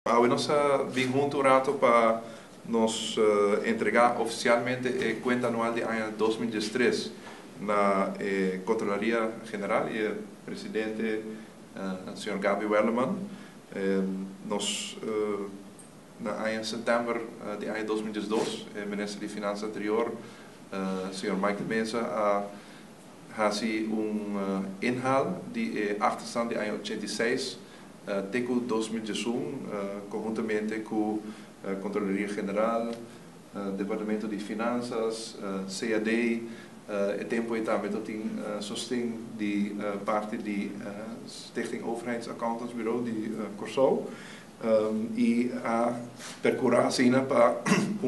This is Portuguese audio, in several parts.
Hoy nos vim junto un rato para nos entregar oficialmente cuenta anual de año 2013 na Controlaria General e o presidente, Sr. Gabi Welleman. Nos na ano setembro de ano 2012, o ministro de Finanças anterior, Sr. Mike de Mensa, had inhaal de achterstand de ano 86 teco 2011, conjuntamente com a Controlaria General, Departamento de Finanças, CAD, e tempo também tem sustento de parte de Stichting Overheidsaccountantsbureau de Corsou, e a percorrer para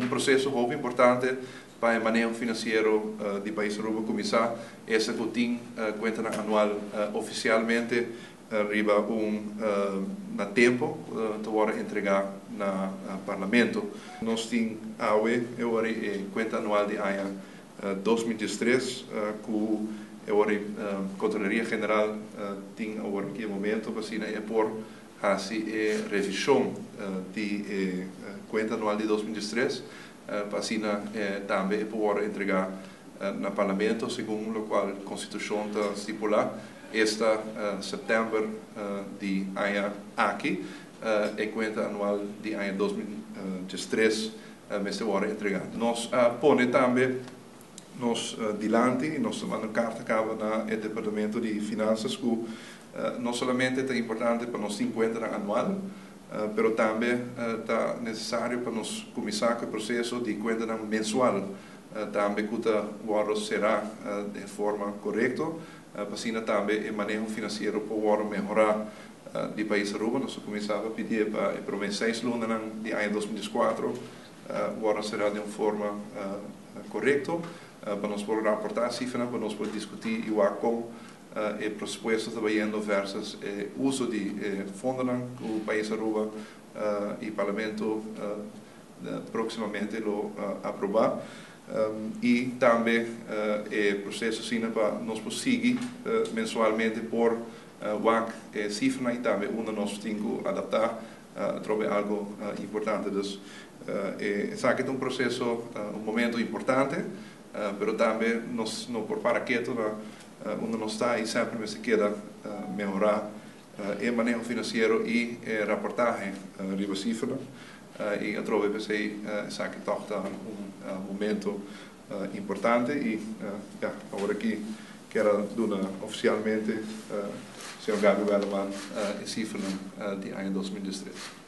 processo muito importante para o manejo financeiro do país Aruba começar essa rotina conta anual oficialmente arriba na tempo para entregar na parlamento. Nós temos agora conta anual de ano 2013 com a Controlaria General tem agora aqui momento para por fazer a revisão de conta anual de 2013 para também poder entregar no parlamento segundo o qual a Constituição estipula esta setembro de ano aqui e conta anual de ano 2013 mas agora entregado. Nós põe também nos dilante, nós mandamos carta acaba na Departamento de Finanças que não somente é importante para nós ter conta anual, mas também é necessário para nós começar com o processo de conta mensual. Também que o será de forma correta, para também o manejo financeiro para melhorar do país Aruba. Nós começamos a pedir para o prometo 6 lunas de ano 2014, o será de uma forma correta, para nós poder reportar cifras, para nós poder discutir e como o pressuposto trabalhando versus o uso de fundos que o país Aruba e o Parlamento proximamente aprovar. E também o processo para nós conseguir mensualmente por o cifra e também nós temos que adaptar para algo importante. Então, é um processo, um momento importante, mas também nós não por para quieto, onde nós está e sempre se queda melhorar o manejo financeiro e a reportagem de cifra. E eu trouxe para você que toch momento importante e agora aqui quero dar oficialmente Sr. Gabi Welleman a cifra de ano 2013.